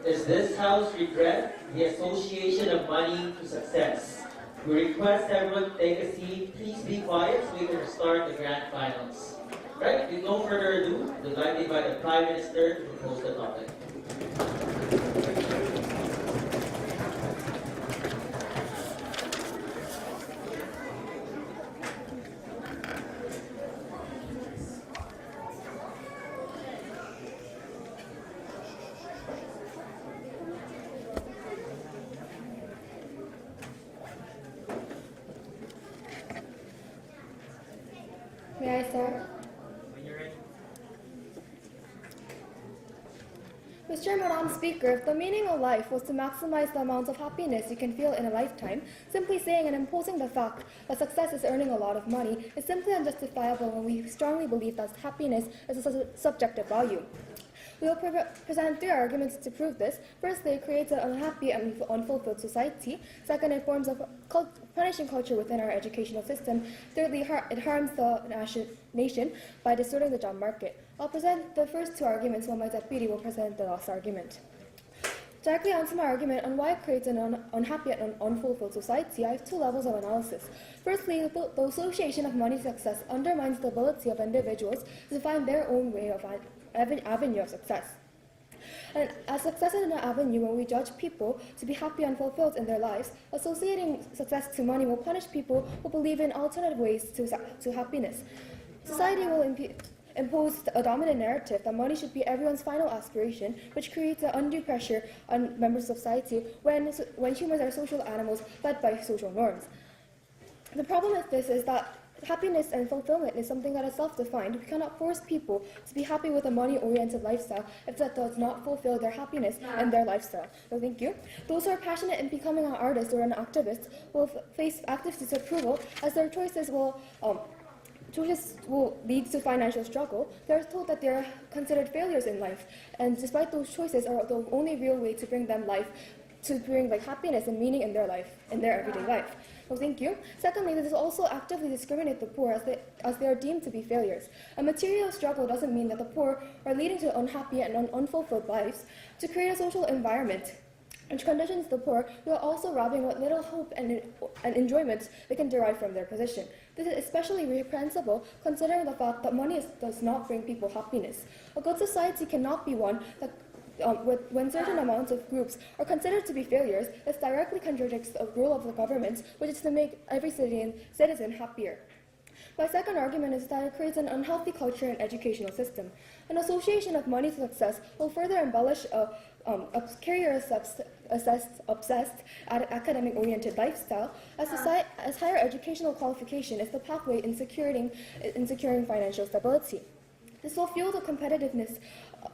Is this House regret the association of money to success? We request everyone to take a seat. Please be quiet so we can start the grand finals. Right, with no further ado, we'd like to invite the Prime Minister to propose the topic. May I start? When you're ready. Mr. Madam Speaker, if the meaning of life was to maximize the amount of happiness you can feel in a lifetime, simply saying and imposing the fact that success is earning a lot of money is simply unjustifiable when we strongly believe that happiness is a subjective value. We will present three arguments to prove this. Firstly, it creates an unhappy and unfulfilled society. Second, it forms a punishing culture within our educational system. Thirdly, it harms the nation by distorting the job market. I'll present the first two arguments while my deputy will present the last argument. Directly onto my argument on why it creates an unhappy and unfulfilled society, I have two levels of analysis. Firstly, the association of money to success undermines the ability of individuals to find their own way of avenue of success. And as success is an avenue when we judge people to be happy and fulfilled in their lives, associating success to money will punish people who believe in alternative ways to happiness. Society will impose a dominant narrative that money should be everyone's final aspiration, which creates an undue pressure on members of society when humans are social animals led by social norms. The problem with this is that happiness and fulfillment is something that is self-defined. We cannot force people to be happy with a money-oriented lifestyle if that does not fulfill their happiness and their lifestyle. So thank you. Those who are passionate in becoming an artist or an activist will face active disapproval as their choices will lead to financial struggle. They're told that they're considered failures in life, and despite those choices are the only real way to bring them life, to bring happiness and meaning in their life, in their everyday life. Well, thank you. Secondly, this also actively discriminates the poor as they are deemed to be failures. A material struggle doesn't mean that the poor are leading to unhappy and unfulfilled lives. To create a social environment which conditions the poor, we are also robbing what little hope and enjoyment they can derive from their position. This is especially reprehensible considering the fact that money does not bring people happiness. A good society cannot be one that when certain amounts of groups are considered to be failures, this directly contradicts the role of the government, which is to make every citizen happier. My second argument is that it creates an unhealthy culture and educational system. An association of money to success will further embellish a career-obsessed, academic-oriented lifestyle, as higher educational qualification is the pathway in securing financial stability. This will fuel the competitiveness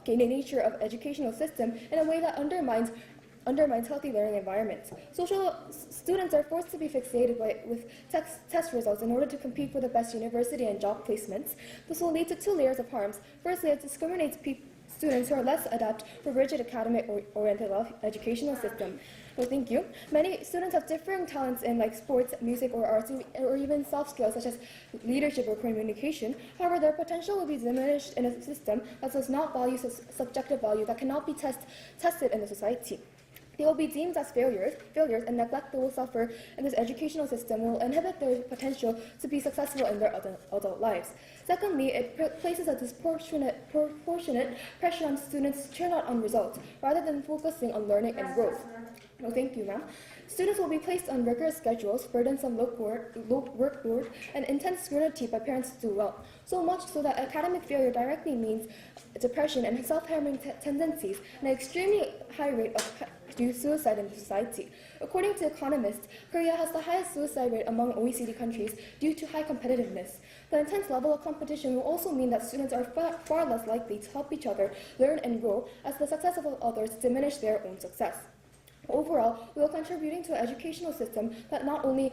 nature of educational system in a way that undermines healthy learning environments. Students are forced to be fixated with test results in order to compete for the best university and job placements. This will lead to two layers of harms. Firstly, it discriminates students who are less adept for rigid academic-oriented educational system. Well, thank you. Many students have differing talents in sports, music, or arts, or even soft skills such as leadership or communication. However, their potential will be diminished in a system that does not value subjective value that cannot be tested in the society. They will be deemed as failures, and neglect they will suffer in this educational system will inhibit their potential to be successful in their adult lives. Secondly, it places a disproportionate pressure on students to turn out on results, rather than focusing on learning and growth. No, thank you, ma'am. Students will be placed on rigorous schedules, burdensome workload, and intense scrutiny by parents to do well. So much so that academic failure directly means depression and self-harming tendencies, and an extremely high rate of suicide in society. According to economists, Korea has the highest suicide rate among OECD countries due to high competitiveness. The intense level of competition will also mean that students are far less likely to help each other learn and grow, as the success of others diminish their own success. Overall, we are contributing to an educational system that not only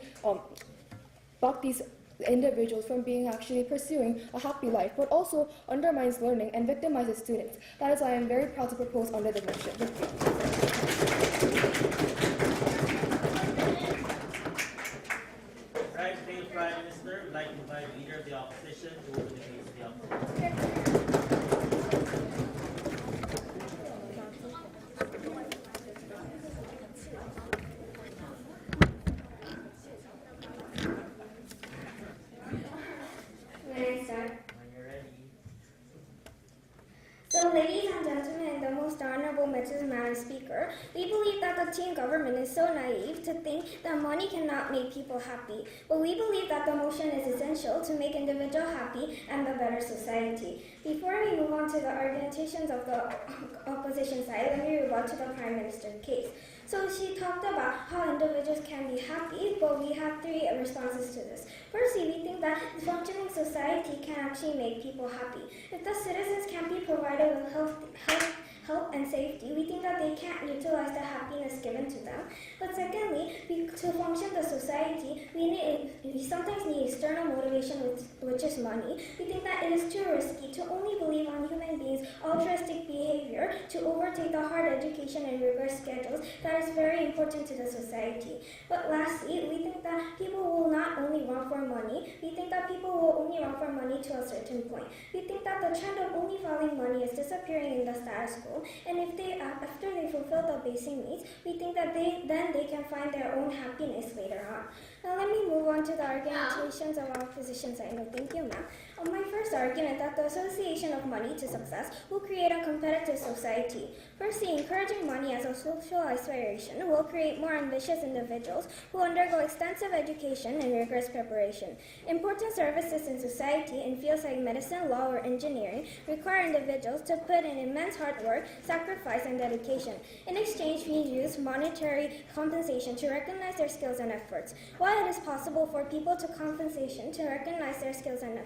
block these individuals from being actually pursuing a happy life, but also undermines learning and victimizes students. That is why I am very proud to propose under the motion. Thank you. Right, today's Prime Minister would like to invite the Leader of the Opposition to open the case of the opposition. Honorable Madam Speaker, we believe that the teen government is so naive to think that money cannot make people happy. But we believe that the motion is essential to make individuals happy and a better society. Before we move on to the argumentations of the opposition side, let me rebut to the Prime Minister's case. So she talked about how individuals can be happy, but we have three responses to this. Firstly, we think that functioning society can actually make people happy. If the citizens can be provided with help and safety, we think that they can't utilize the happiness given to them. But secondly, to function the society, we sometimes need external motivation, which is money. We think that it is too risky to only believe on human beings' altruistic behavior to overtake the hard education and rigorous schedules that is very important to the society. But lastly, we think that people will not only run for money, we think that people will only run for money to a certain point. We think that the trend of only following money is disappearing in the status quo, and if they, after they fulfill the basic needs, we think that they can find their own happiness later on. Now let me move on to the argumentations of our opposition side. No, thank you, ma'am. On my first argument, that the association of money to success will create a competitive society. Firstly, encouraging money as a social aspiration will create more ambitious individuals who undergo extensive education and rigorous preparation. Important services in society in fields like medicine, law, or engineering require individuals to put in immense hard work, sacrifice, and dedication. In exchange, we use monetary compensation to recognize their skills and efforts. While it is possible for people to compensation to recognize their skills and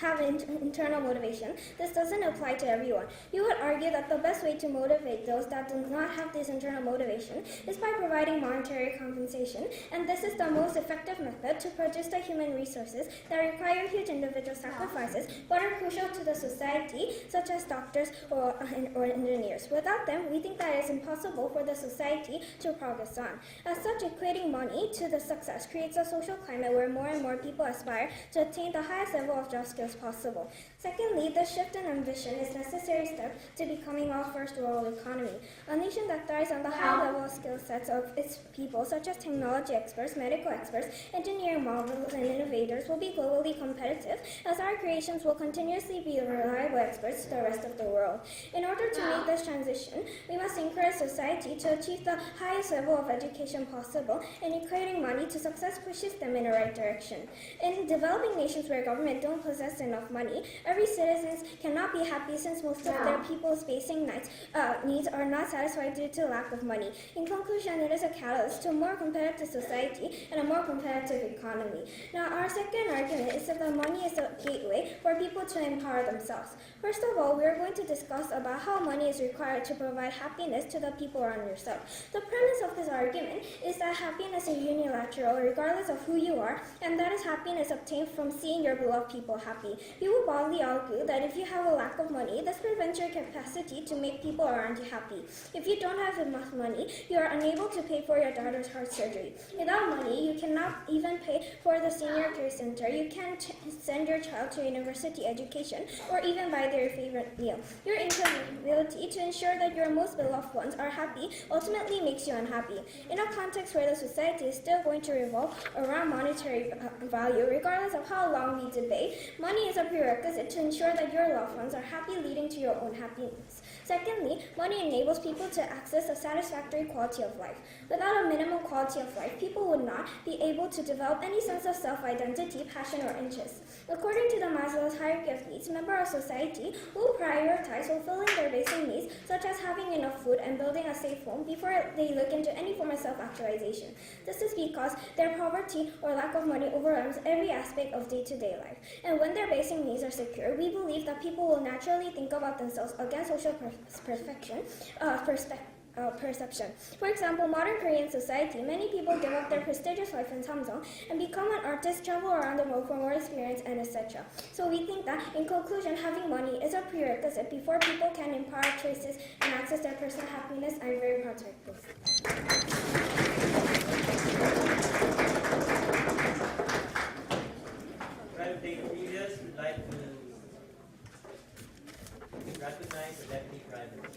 have internal motivation, this doesn't apply to everyone. You would argue that the best way to motivate those that do not have this internal motivation is by providing monetary compensation, and this is the most effective method to produce the human resources that require huge individual sacrifices but are crucial to the society, such as doctors or engineers. Without them, we think that it is impossible for the society to progress on. As such, equating money to the success creates a social climate where more and more people aspire to attain the highest level of job skills possible. Secondly, the shift in ambition is a necessary step to becoming a first world economy. A nation that thrives on the high level skill sets of its people, such as technology experts, medical experts, engineering models, and innovators, will be globally competitive, as our creations will continuously be reliable experts to the rest of the world. In order to make this transition, we must encourage society to achieve the highest level of education possible, and equating money to success pushes them in the right direction. In developing nations where government don't possess enough money, every citizen cannot be happy since most of their people's basic needs are not satisfied due to lack of money. In conclusion, it is a catalyst to a more competitive society and a more competitive economy. Now, our second argument is that the money is a gateway for people to empower themselves. First of all, we are going to discuss about how money is required to provide happiness to the people around yourself. The premise of this argument is that happiness is unilateral regardless of who you are, and that is happiness obtained from seeing your beloved people happy. You will broadly argue that if you have a lack of money, this prevents your capacity to make people around you happy. If you don't have enough money, you are unable to pay for your daughter's heart surgery. Without money, you cannot even pay for the senior care center. You can't send your child to university education or even buy their favorite meal. Your inability to ensure that your most beloved ones are happy ultimately makes you unhappy. In a context where the society is still going to revolve around monetary value, regardless of how long we debate, money is a prerequisite to ensure that your loved ones are happy, leading to your own happiness. Secondly, money enables people to access a satisfactory quality of life. Without a minimum quality of life, people would not be able to develop any sense of self-identity, passion, or interest. According to the Maslow's hierarchy of needs, members of society will prioritize fulfilling their basic needs, such as having enough food and building a safe home, before they look into any form of self-actualization. This is because their poverty or lack of money overwhelms every aspect of day-to-day life. And when their basic needs are secure, we believe that people will naturally think about themselves against social perception. For example, modern Korean society, many people give up their prestigious life in Samsung and become an artist, travel around the world for more experience, and etc. So we think that, in conclusion, having money is a prerequisite before people can empower choices and access their personal happiness. I'm very proud to make this. Private leaders would like to recognize the deputy private.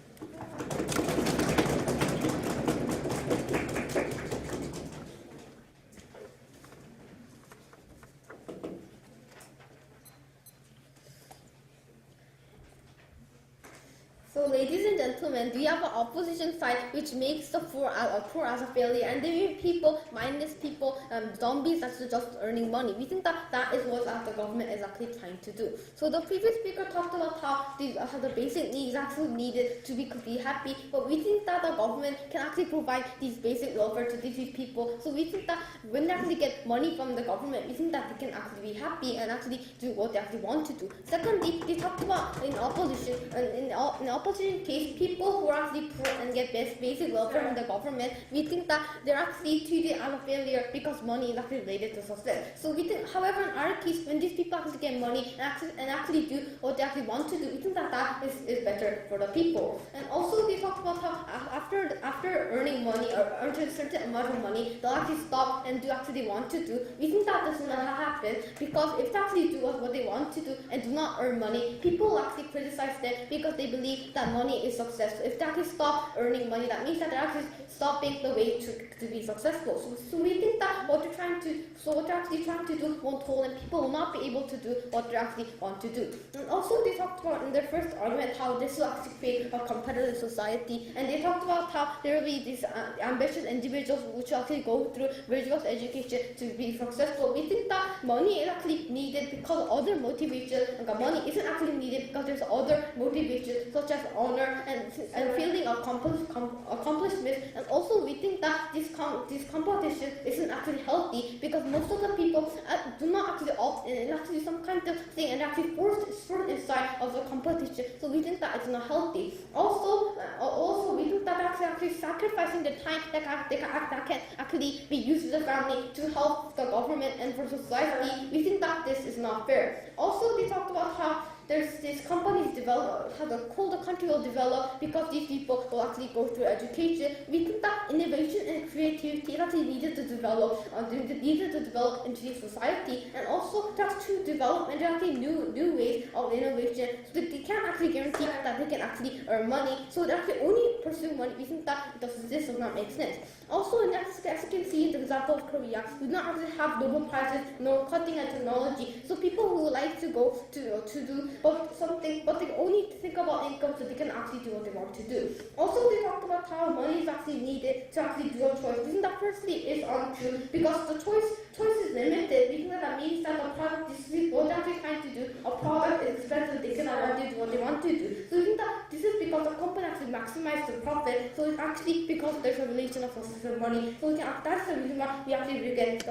So, ladies and implement, we have an opposition side which makes the poor as a failure, and they make people, mindless people, zombies that's just earning money. We think that is what the government is actually trying to do. So the previous speaker talked about how the basic needs actually needed to be happy, but we think that the government can actually provide these basic welfare to these people. So we think that when they actually get money from the government, we think that they can actually be happy and actually do what they actually want to do. Secondly, they talked about in opposition, in opposition case, people who are actually poor and get basic welfare from the government, we think that they're actually treated as a failure because money is actually related to success. So we think, however, in our case, when these people actually get money and actually do what they actually want to do, we think that is better for the people. And also, they talked about how after earning money or earning a certain amount of money, they'll actually stop and do actually want to do. We think that does not happen, because if they actually do what they want to do and do not earn money, people will actually criticize them because they believe that money is success. So if they actually stop earning money, that means that they're actually stopping the way to be successful. So we think that what they're actually trying to do won't hold, and people will not be able to do what they actually want to do. And also, they talked about in their first argument how this will actually create a competitive society, and they talked about how there will be these ambitious individuals which will actually go through rigorous education to be successful. We think that money is actually needed because other motivations, money isn't actually needed because there's other motivations such as honor and feeling of accomplishment. And also, we think that this competition isn't actually healthy because most of the people do not actually opt in. It's actually some kind of thing and actually forced inside of the competition. So we think that it's not healthy. Also, we think that actually sacrificing the time that can actually be used with the family to help the government and for society. We think that this is not fair. Also, they talked about how there's these companies develop, how the whole country will develop because these people will actually go through education. We think that innovation and creativity is actually needed to develop into the society, and also just to develop and actually new ways of innovation. So they can't actually guarantee that they can actually earn money. So they actually only pursue money. We think that this does not make sense. Also, as you can see in the example of Korea, we do not actually have Nobel Prizes, no cutting edge technology. So people who like to go to do something, but they only think about income so they can actually do what they want to do. Also, they talked about how money is actually needed to actually do a choice. Isn't that firstly is untrue, because the choice is limited. We think that means that the product is what they're actually trying to do. A product is expensive, they cannot actually do what they want to do. So we think that this is because the company actually maximizes the profit. So it's actually because there's a relation of success and money. So that's the reason why we actually get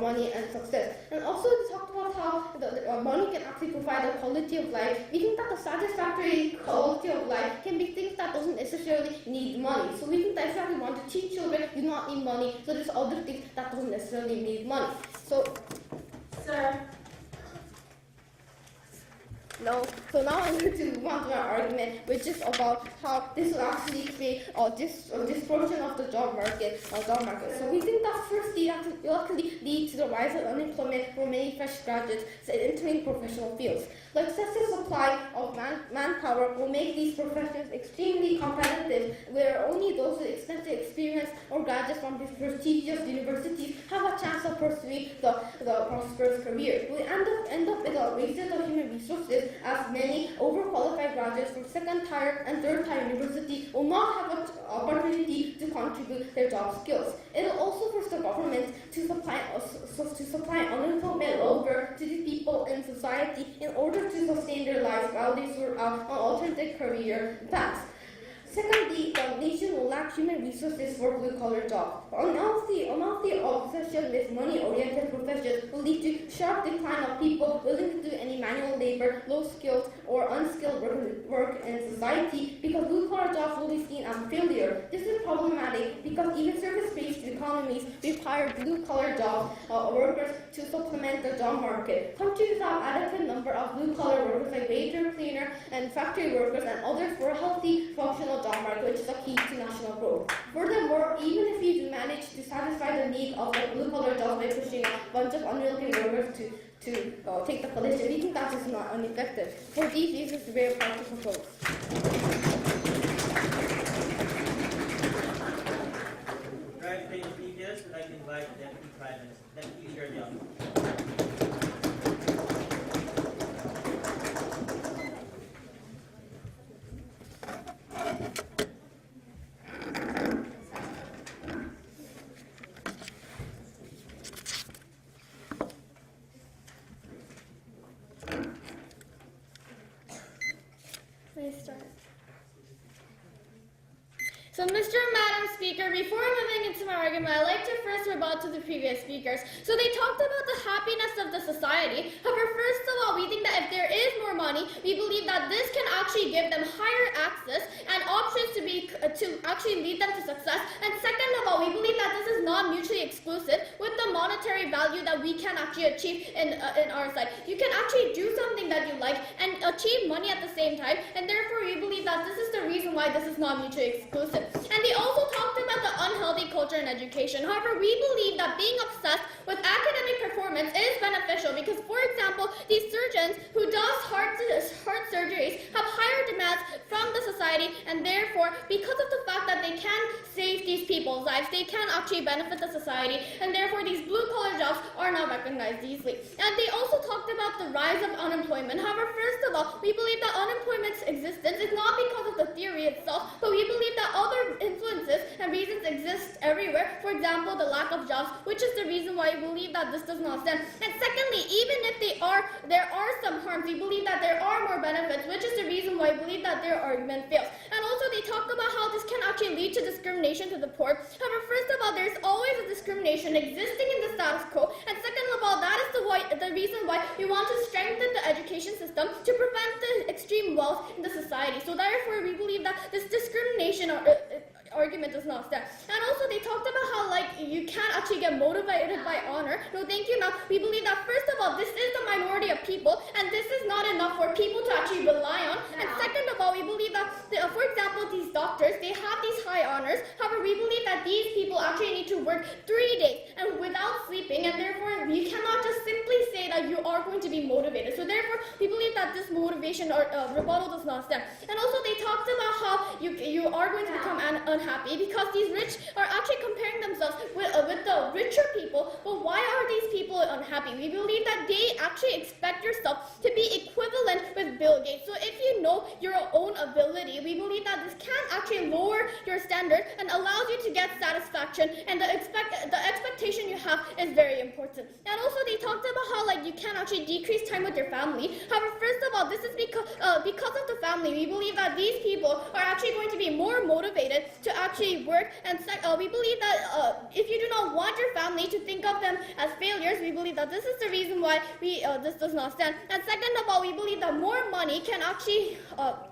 money and success. And also, we talked about how the money can actually provide a quality of life. We think that the satisfactory quality of life can be things that doesn't necessarily need money. So we think that if you actually want to teach children, you do not need money. So there's other things that doesn't necessarily need money. So, Sir. No. So now I'm going to move on to our argument, which is about how this will actually create distortion of the job market. So we think that firstly, it will actually lead to the rise of unemployment for many fresh graduates entering professional fields. The excessive supply of manpower will make these professions extremely competitive, where only those with extensive experience or graduates from these prestigious universities have a chance of pursuing the prosperous career. We end up with a wastage of human resources, as many overqualified graduates from second-tier and third-tier universities will not have an opportunity to contribute their job skills. It will also force the government to supply unemployment over to the people in society in order to sustain their lives while they sort out an alternative career paths. Secondly, the nation will lack human resources for blue-collar jobs. Unhealthy obsession with money-oriented professions will lead to sharp decline of people willing to do any manual labor, low-skilled or unskilled work in society, because blue-collar jobs will be seen as failure. This is problematic because even service-based economies require blue-collar job workers to supplement the job market. Countries without adequate number of blue-collar workers like waiter, cleaner, and factory workers and others for a healthy, functional job market, which is a key to national growth. Furthermore, even if we do manage to satisfy the need of the blue-collar jobs by pushing a bunch of unwilling workers to take the position, we think that is not ineffective. For these reasons, it's very hard to propose. Right, thank you, details. I'd like to invite the Deputy Prime Minister, Deputy Leader Young. So, Mr. and Madam Speaker, before moving into my argument, I'd like to first rebut to the previous speakers. So they talked about the happiness of the society. However, first of all, we think that if there is more money, we believe that this can actually give them higher access and options to actually lead them to success. And second of all, we believe that this is not mutually exclusive with the monetary value that we can actually achieve in our side. You can actually do something that you like and achieve money at the same time, and therefore we believe that this is the reason why this is not mutually exclusive. And they also talked about the unhealthy culture in education. However, we believe that being obsessed with academic performance is beneficial because, for example, these surgeons who does heart surgeries have higher demands from the society, and therefore, because of the fact that they can save these people's lives, they can actually benefit the society, and therefore these blue-collar jobs are not recognized easily. And they also talked about the rise of unemployment. However, first of all, we believe that unemployment's existence is not because of the theory itself, but we believe that other influences and reasons exist everywhere. For example, the lack of jobs, which is the reason why we believe that this does not stand. And secondly, even if there are some harms, we believe that there are more benefits, which is the reason why we believe that their argument fails. And also they talked about how this can actually lead to discrimination to the poor. However, first of all, there's always a discrimination existing in the status quo. And second of all, that is the reason why we want to strengthen the education system to prevent the extreme wealth in the society. So therefore, we believe that this discrimination argument does not stand. And also they talked about how you can't actually get motivated by honor. No, thank you, ma'am. We believe that first of all, this is the minority of people, and this is not enough for people to actually rely on. And second of all, we believe that, for example, these doctors, they have these high honors. However, we believe that these people actually need to work 3 days and without sleeping, and therefore you cannot just simply say that you are going to be motivated. So therefore, we believe that this motivation or rebuttal does not stand. And also they talked about how you are going to become unhappy because these rich are actually comparing themselves with the richer people. But why are these people unhappy? We believe that they actually expect yourself to be equivalent with Bill Gates. So if you know your own ability, we believe that this can actually lower your standard and allows you to get satisfaction, and the expectation you have is very important. And also they talked about how you can actually decrease time with your family. However, first of all, this is because of the family. We believe that these people are actually going to be more motivated to actually work, and we believe that if you do not want your family to think of them as failures, we believe that this is the reason why this does not stand. And second of all, we believe that more money can actually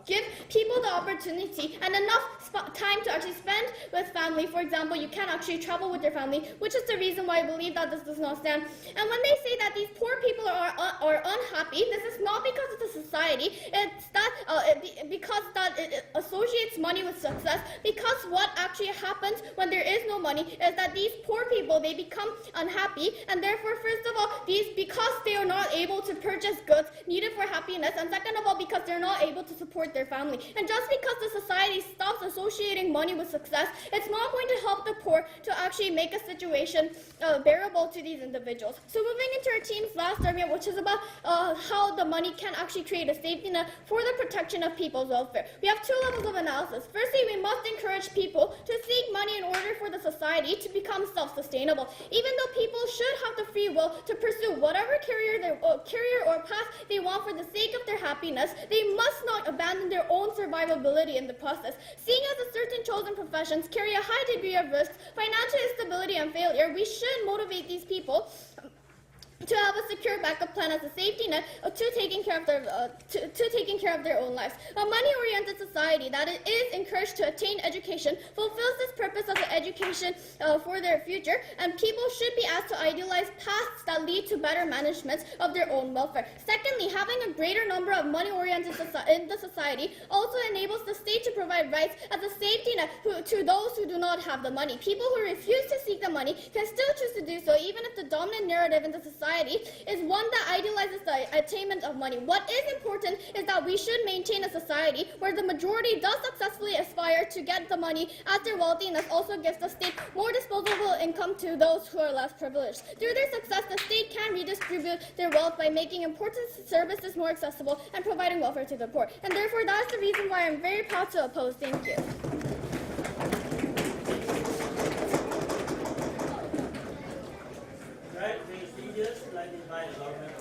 give people the opportunity and enough time to actually spend with family. For example, you can actually travel with your family, which is the reason why I believe that this does not stand. And when they say that these poor people are unhappy, this is not because of the society. It's that because that it associates money with success. Because what actually happens when there is no money is that these poor people, they become unhappy, and therefore, first of all, because they are not able to purchase goods needed for happiness, and second of all, because they're not able to support their family. And just because the society stops associating money with success, it's not going to help the poor to actually make a situation bearable to these individuals. So moving into our team's last argument, which is about how the money can actually create a safety net for the protection of people's welfare. We have two levels of analysis. Firstly, we must encourage people to seek money in order for the society to become self-sustainable. Even though people should have the free will to pursue whatever career or path they want for the sake of their happiness, they must not abandon their own survivability in the process. Seeing as certain chosen professions carry a high degree of risk, financial instability, and failure, we should motivate these people to have a secure backup plan as a safety net to taking care of their own lives. A money-oriented society that is encouraged to attain education fulfills this purpose of the education for their future, and people should be asked to idealize paths that lead to better management of their own welfare. Secondly, having a greater number of money-oriented in the society also enables the state to provide rights as a safety net to those who do not have the money. People who refuse to seek the money can still choose to do so, even if the dominant narrative in the society is one that idealizes the attainment of money. What is important is that we should maintain a society where the majority does successfully aspire to get the money as their wealthiness also gives the state more disposable income to those who are less privileged. Through their success, the state can redistribute their wealth by making important services more accessible and providing welfare to the poor. And therefore, that is the reason why I'm very proud to oppose. Thank you. Right, prestigious, like invite the government.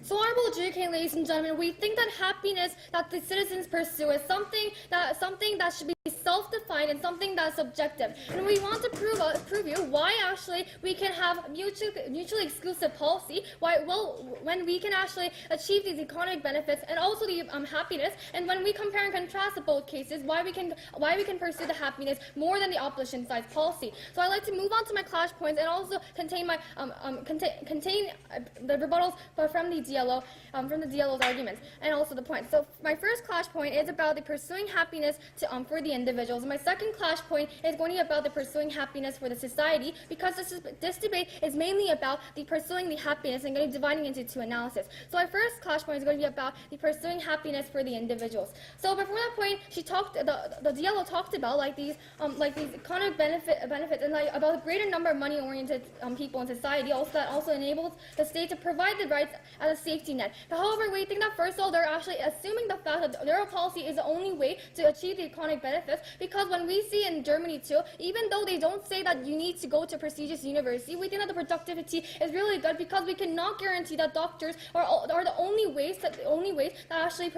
So, honorable GK, ladies and gentlemen, we think that happiness that the citizens pursue is something that should be self-defined and something that's subjective. And we want to prove you why actually we can have mutually exclusive policy. When we can actually achieve these economic benefits and also the happiness, and when we compare and contrast both cases, why we can pursue the happiness more than the opposition side's policy. So I'd like to move on to my clash points and also contain the rebuttals from the DLO's arguments and also the points. So my first clash point is about the pursuing happiness for the individuals. My second clash point is going to be about the pursuing happiness for the society, because this debate is mainly about the pursuing the happiness and going to be dividing into two analysis. So my first clash point is going to be about the pursuing happiness for the individuals. So before that point, the DLO talked about these economic benefits and about a greater number of money-oriented people in society. Also, that also enables the state to provide the rights as a safety net. But however, we think that first of all, they're actually assuming the fact that their policy is the only way to achieve the economic benefits, because when we see in Germany too, even though they don't say that you need to go to prestigious university, we think that the productivity is really good, because we cannot guarantee that doctors are the only ways that actually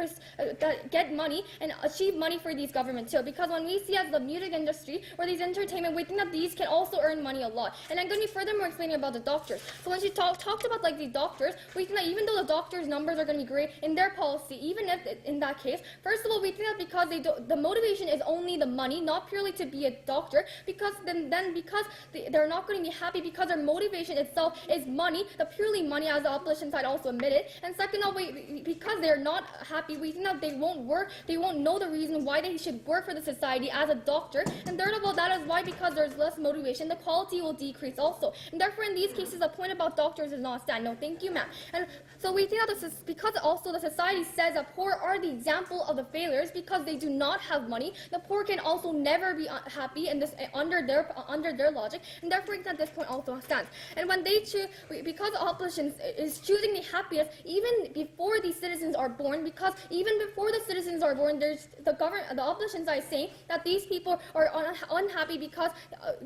that get money and achieve money for these government too. Because when we see as the music industry or these entertainment, we think that these can also earn money a lot. And I'm going to be furthermore explaining about the doctors. So when she talked about the doctors, we think that even though the doctors' numbers are going to be great in their policy, even if in that case, first of all, we think that because the motivation is only the money, not purely to be a doctor, because because they're not going to be happy because their motivation itself is money, the purely money, as the opposition side also admitted. And second of all, because they're not happy, we think that they won't work, they won't know the reason why they should work for the society as a doctor. And third of all, that is why, because there's less motivation, the quality will decrease also. And therefore, in these cases, the point about doctors is not stand. No, thank you, ma'am. And so we think that this is because also the society says that poor are the example of the failures, because they do not have money. The poor can also never be happy in this under their logic, and therefore that this point also stands. And when they choose, because the opposition is choosing the happiest even before the citizens are born, because even before the citizens are born, there's the opposition side saying that these people are unhappy because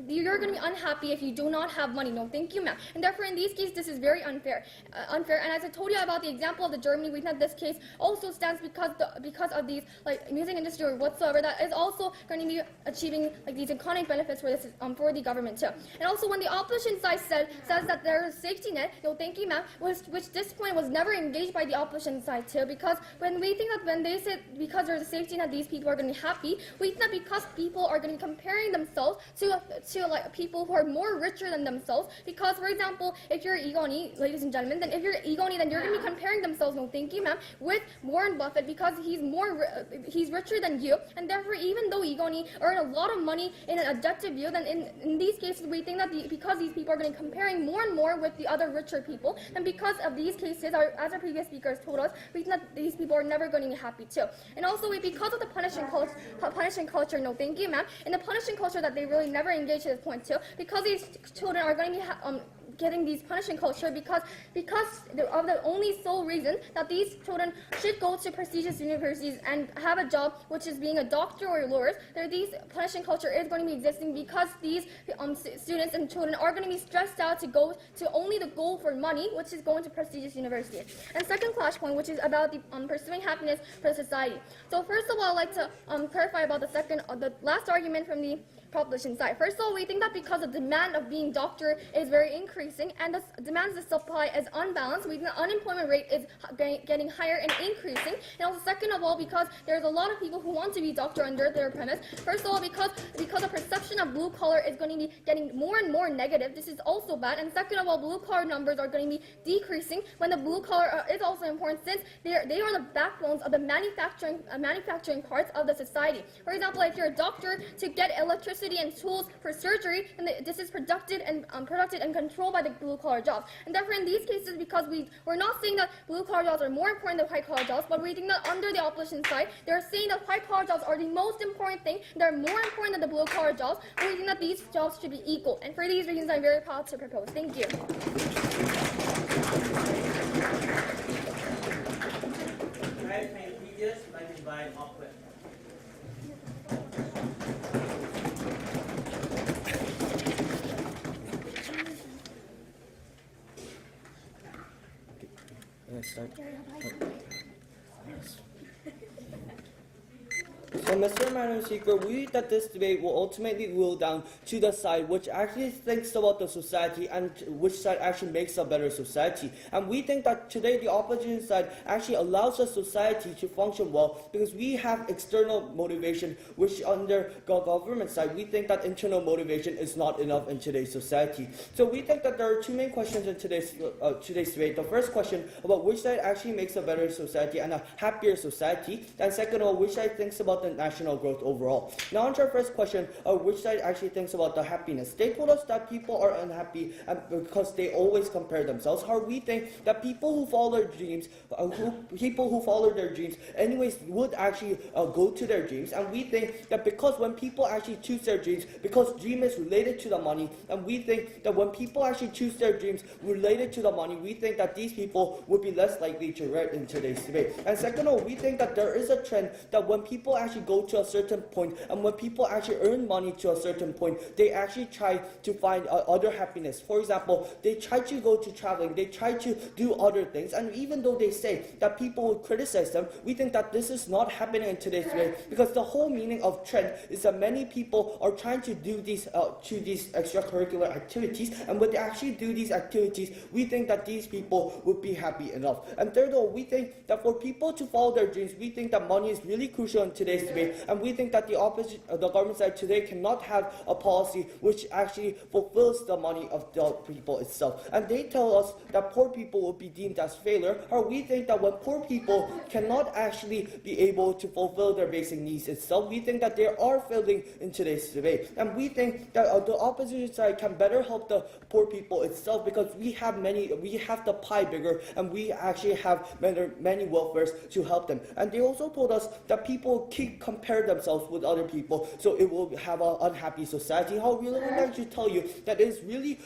you're going to be unhappy if you do not have money. No, thank you, ma'am. And therefore, in these cases, this is very unfair. And as I told you about the example of the Germany, we think that this case also stands because of these music industry or whatsoever, that is also going to be achieving these economic benefits for the government too. And also, when the opposition side says that there is a safety net, no, thank you, ma'am, which this point was never engaged by the opposition side too, because when we think that when they said because there's a safety net, these people are going to be happy, we think that because people are going to be comparing themselves to people who are more richer than themselves. Because, for example, if you're Igoni, ladies and gentlemen, then if you're Igoni, then you're going to be comparing themselves, no, thank you, ma'am, with Warren Buffett, because he's richer than you, and therefore, even though Igoni earn a lot of money in an objective view, then in these cases, we think that because these people are going to be comparing more and more with the other richer people, and because of these cases, as our previous speakers told us, we think that these people are never going to be happy too. And also, because of the punishing culture, no, thank you, ma'am, and the punishing culture that they really never engage at this point too, because these children are going to be getting these punishing culture because of the only sole reason that these children should go to prestigious universities and have a job, which is being a doctor or lawyers. These punishing culture is going to be existing because these students and children are going to be stressed out to go to only the goal for money, which is going to prestigious universities. And second clash point, which is about the pursuing happiness for society. So first of all, I'd like to clarify about the last argument from the proposition side. First of all, we think that because the demand of being doctor is very increasing and the demands of supply is unbalanced, we think the unemployment rate is getting higher and increasing. And also, second of all, because there's a lot of people who want to be doctor under their premise. First of all, because the perception of blue collar is going to be getting more and more negative. This is also bad. And second of all, blue collar numbers are going to be decreasing when the blue collar is also important, since they are the backbones of the manufacturing parts of the society. For example, if you're a doctor, to get electricity and tools for surgery, and this is produced and controlled by the blue-collar jobs. And therefore, in these cases, because we're not saying that blue-collar jobs are more important than white-collar jobs, but we think that under the opposition side, they're saying that white-collar jobs are the most important thing, they're more important than the blue-collar jobs, but we think that these jobs should be equal. And for these reasons, I'm very proud to propose. Thank you. Right, may previous, like invite Auckland. start? So, Mr. and Madam Speaker, we think that this debate will ultimately boil down to the side which actually thinks about the society and which side actually makes a better society. And we think that today the opposition side actually allows the society to function well because we have external motivation, which under the government side, we think that internal motivation is not enough in today's society. So we think that there are two main questions in today's debate. The first question about which side actually makes a better society and a happier society, and second of all, which side thinks about the national growth overall. Now on to our first question of which side actually thinks about the happiness. They told us that people are unhappy because they always compare themselves. How we think that people who follow their dreams, anyways would actually go to their dreams. And we think that because when people actually choose their dreams, because dream is related to the money, and we think that when people actually choose their dreams related to the money, we think that these people would be less likely to write in today's debate. And second of all, we think that there is a trend that when people actually go to a certain point, and when people actually earn money to a certain point, they actually try to find other happiness. For example, they try to go to traveling, they try to do other things, and even though they say that people will criticize them, we think that this is not happening in today's day, because the whole meaning of trend is that many people are trying to do these extracurricular activities, and when they actually do these activities, we think that these people would be happy enough. And third of all, we think that for people to follow their dreams, we think that money is really crucial in today's debate, and we think that the government side today cannot have a policy which actually fulfills the money of the people itself. And they tell us that poor people will be deemed as failure, or we think that when poor people cannot actually be able to fulfill their basic needs itself, we think that they are failing in today's debate. And we think that the opposition side can better help the poor people itself, because we have the pie bigger, and we actually have many welfares to help them. And they also told us that people keep compare themselves with other people, so it will have an unhappy society. How we would like to tell you that it is really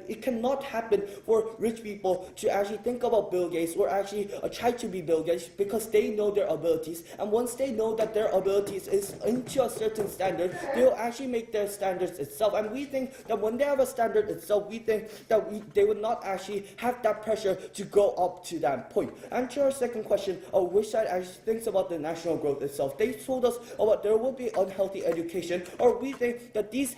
it cannot happen for rich people to actually think about Bill Gates or actually try to be Bill Gates, because they know their abilities, and once they know that their abilities is into a certain standard, they will actually make their standards itself. And we think that when they have a standard itself, we think that they would not actually have that pressure to go up to that point. And to our second question of which side actually thinks about the national growth itself, they told us about there will be unhealthy education, or we think that these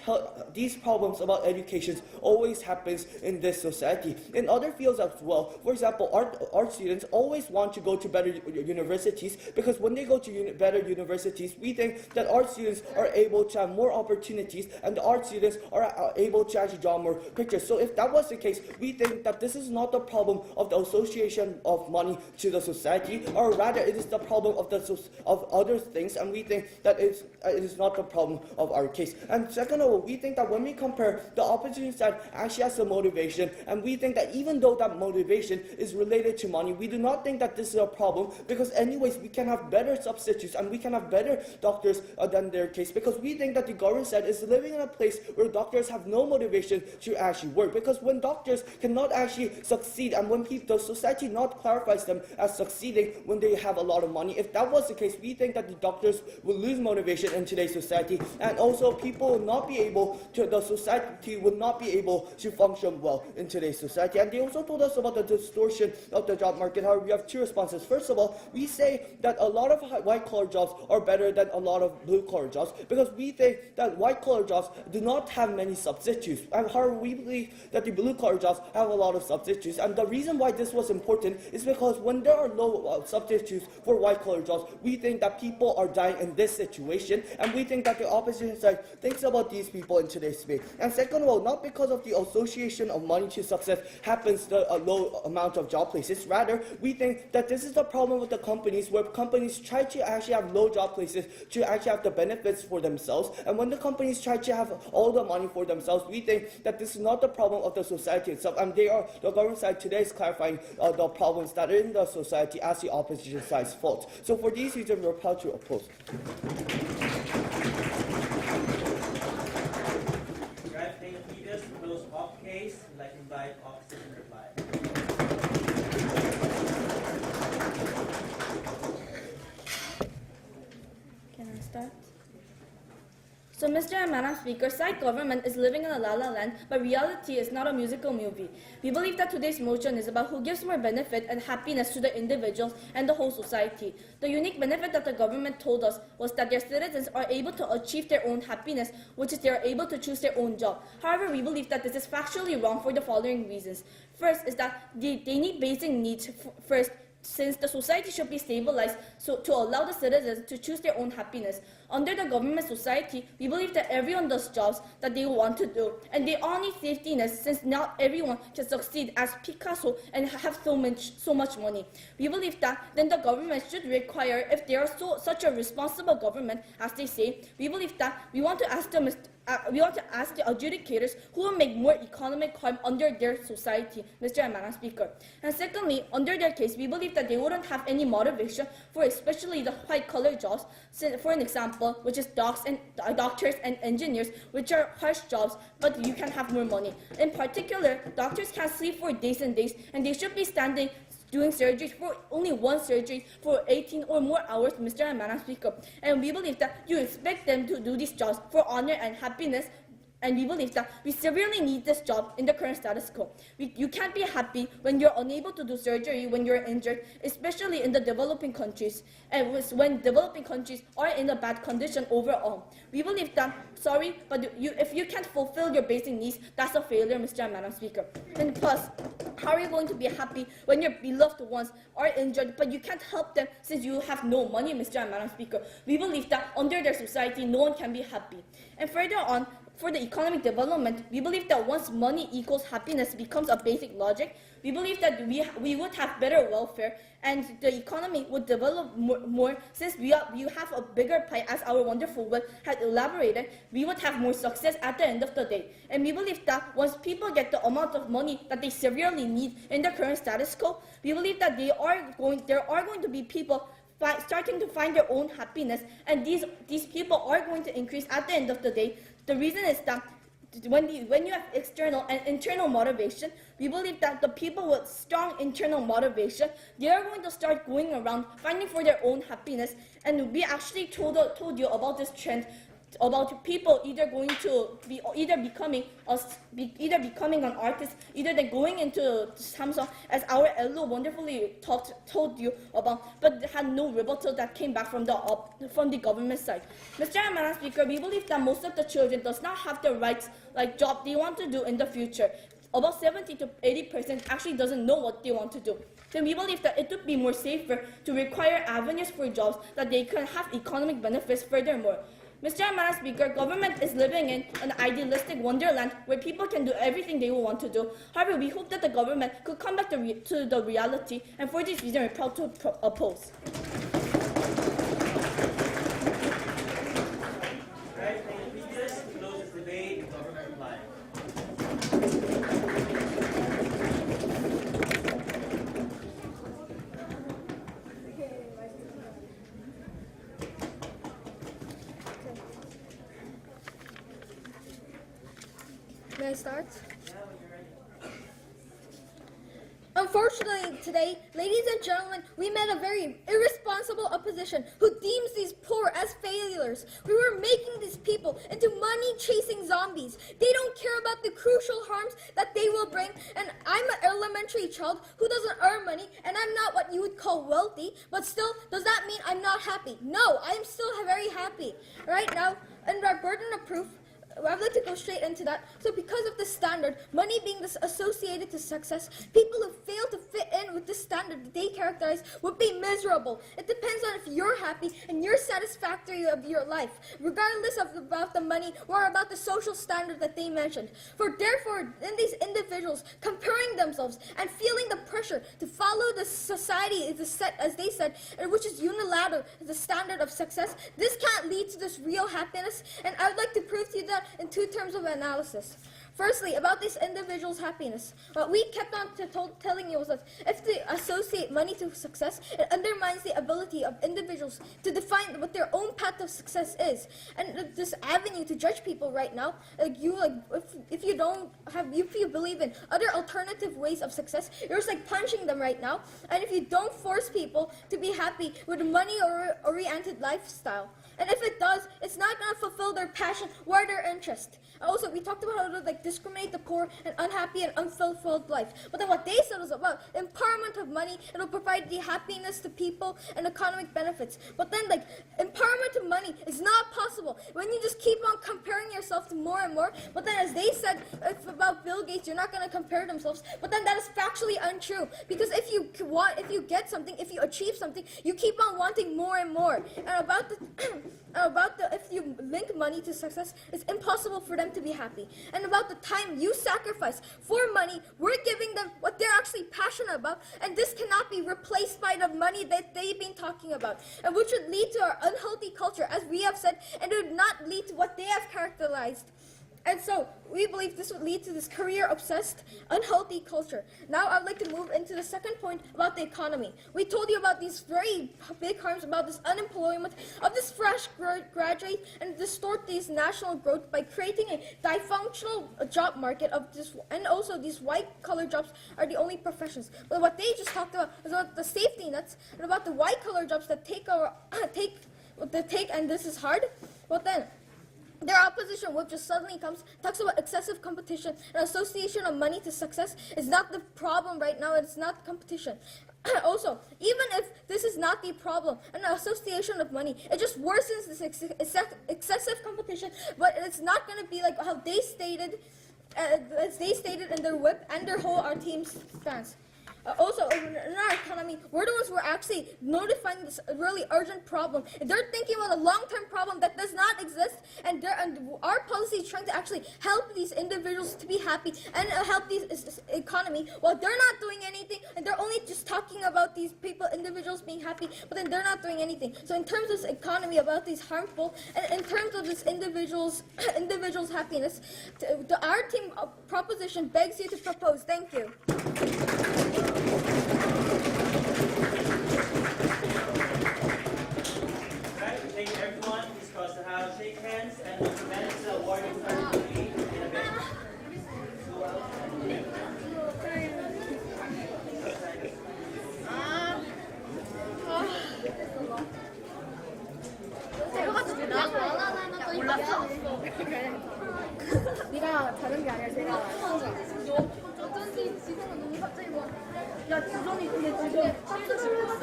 problems about education always happens in this society. In other fields as well, for example, art students always want to go to better universities, because when they go to better universities, we think that art students are able to have more opportunities, and the art students are able to actually draw more pictures. So if that was the case, we think that this is not the problem of the association of money to the society, or rather it is the problem of other things, and we think that it is not the problem of our case. And second of all, we think that when we compare, the opposition side actually has the motivation, and we think that even though that motivation is related to money, we do not think that this is a problem, because anyways we can have better substitutes and we can have better doctors than their case, because we think that the government side is living in a place where doctors have no motivation to actually work, because when doctors cannot actually succeed, and when the society not clarifies them as succeeding when they have a lot of money, if that was the case, we think that the doctors will lose motivation in today's society, and also people will not be able to, the society will not be able to function well in today's society. And they also told us about the distortion of the job market. However, we have two responses. First of all, we say that a lot of white-collar jobs are better than a lot of blue-collar jobs, because we think that white-collar jobs do not have many substitutes, and however, we believe that the blue-collar jobs have a lot of substitutes. And the reason why this was important is because when there are low substitutes for white-collar jobs, we think that people are dying in this situation, and we think that the opposition side thinks about these people in today's debate. And second of all, not because of the association of money to success happens the low amount of job places, rather we think that this is the problem with the companies, where companies try to actually have low job places to actually have the benefits for themselves, and when the companies try to have all the money for themselves, we think that this is not the problem of the society itself, and the government side today is clarifying the problems that are in the society as the opposition side's fault. So for these reasons, we're proud to oppose. Right, thank you. Just to close off case, I'd like to invite opposition reply. Can I start? So, Mr. and Madam Speaker, side government is living in a la-la land, but reality is not a musical movie. We believe that today's motion is about who gives more benefit and happiness to the individuals and the whole society. The unique benefit that the government told us was that their citizens are able to achieve their own happiness, which is they are able to choose their own job. However, we believe that this is factually wrong for the following reasons. First is that they need basic needs first, since the society should be stabilized to allow the citizens to choose their own happiness. Under the government society, we believe that everyone does jobs that they want to do, and they all need safety nets since not everyone can succeed as Picasso and have so much money. We believe that then the government should require, if they are such a responsible government as they say, we believe that we want to ask the adjudicators who will make more economic harm under their society, Mr. and Madam Speaker. And secondly, under their case, we believe that they wouldn't have any motivation for especially the white-collar jobs, for an example, which is doctors and engineers, which are harsh jobs, but you can have more money. In particular, doctors can't sleep for days and days, and they should be standing doing surgeries for only one surgery for 18 or more hours, Mr. and Madam Speaker. And we believe that you expect them to do these jobs for honor and happiness, and we believe that we severely need this job in the current status quo. You can't be happy when you're unable to do surgery when you're injured, especially in the developing countries, and when developing countries are in a bad condition overall. We believe that, sorry, but if you can't fulfill your basic needs, that's a failure, Mr. and Madam Speaker. And plus, how are you going to be happy when your beloved ones are injured, but you can't help them since you have no money, Mr. and Madam Speaker? We believe that under their society, no one can be happy. And further on, for the economic development, we believe that once money equals happiness becomes a basic logic, we believe that we would have better welfare and the economy would develop more since you have a bigger pie, as our wonderful Will had elaborated. We would have more success at the end of the day. And we believe that once people get the amount of money that they severely need in the current status quo, we believe that there are going to be people starting to find their own happiness, and these people are going to increase at the end of the day. The reason is that when you have external and internal motivation, we believe that the people with strong internal motivation, they are going to start going around finding for their own happiness. And we actually told you about this trend about people either becoming an artist, either they're going into Samsung, as our Elo wonderfully told you about, but had no rebuttal that came back from the government side. Mr. and Madam Speaker, we believe that most of the children does not have the rights like job they want to do in the future. About 70 to 80% actually doesn't know what they want to do. Then we believe that it would be more safer to require avenues for jobs that they can have economic benefits furthermore. Mr. and Madam Speaker, government is living in an idealistic wonderland where people can do everything they want to do. However, we hope that the government could come back to the reality, and for this reason, we're proud to oppose. Right, thank you, speakers. To close this debate, government reply. May I start? Unfortunately, today, ladies and gentlemen, we met a very irresponsible opposition who deems these poor as failures. We were making these people into money-chasing zombies. They don't care about the crucial harms that they will bring. And I'm an elementary child who doesn't earn money, and I'm not what you would call wealthy. But still, does that mean I'm not happy? No, I'm still very happy. Right now, in our burden of proof, I'd like to go straight into that. So because of this standard, money being associated to success, people who fail to fit in with this standard that they characterize would be miserable. It depends on if you're happy and you're satisfactory of your life, regardless of about the money or about the social standard that they mentioned. For therefore, in these individuals comparing themselves and feeling the pressure to follow the society is set, as they said, which is unilateral, the standard of success, this can't lead to this real happiness. And I would like to prove to you that in two terms of analysis. Firstly, about this individual's happiness. What we kept on telling you was that if they associate money to success, it undermines the ability of individuals to define what their own path of success is. And this avenue to judge people right now, if you believe in other alternative ways of success, you're just like punching them right now. And if you don't force people to be happy with a money-oriented lifestyle, and if it does, it's not going to fulfill their passion or their interest. Also, we talked about how to discriminate the poor and unhappy and unfulfilled life. But then what they said was about empowerment of money. It'll provide the happiness to people and economic benefits. But then empowerment of money is not possible when you just keep on comparing yourself to more and more. But then as they said about Bill Gates, you're not going to compare themselves. But then that is factually untrue. Because if you get something, if you achieve something, you keep on wanting more and more. And if you link money to success, it's impossible for them to be happy. And about the time you sacrifice for money, we're giving them what they're actually passionate about, and this cannot be replaced by the money that they've been talking about, and which would lead to our unhealthy culture, as we have said, and it would not lead to what they have characterized. And so, we believe this would lead to this career-obsessed, unhealthy culture. Now, I'd like to move into the second point about the economy. We told you about these very big harms about this unemployment of this fresh graduate and distort these national growth by creating a dysfunctional job market of this, and also these white-collar jobs are the only professions. But what they just talked about was about the safety nets and about the white-collar jobs that take, and this is hard. Well then, their opposition whip just suddenly talks about excessive competition and association of money to success is not the problem right now. It's not competition. Also, even if this is not the problem, an association of money, it just worsens this excessive competition, but it's not going to be like how they stated, as they stated in their whip and their whole our team's stance. Also, in our economy, we're the ones who are actually notifying this really urgent problem. They're thinking about a long-term problem that does not exist, and our policy is trying to actually help these individuals to be happy and help this economy, while they're not doing anything, and they're only just talking about these individuals being happy, but then they're not doing anything. So in terms of this economy, about these harmful, and in terms of this individual's happiness, our team proposition begs you to propose. Thank you. Thank everyone. Please cross the aisle, shake hands, and we'll commence the awarding ceremony in a bit. 네가 다른 게 아니라 제가 어쩐지 지성은 너무 갑자기 야 지성이 근데 지금 파트를 했어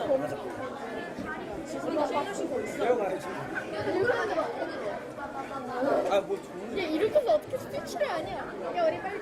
지성이가 파트를 있어 내려가야지. 뭐 야 이렇게 해서 어떻게 스피치를 하냐 야 우리 빨리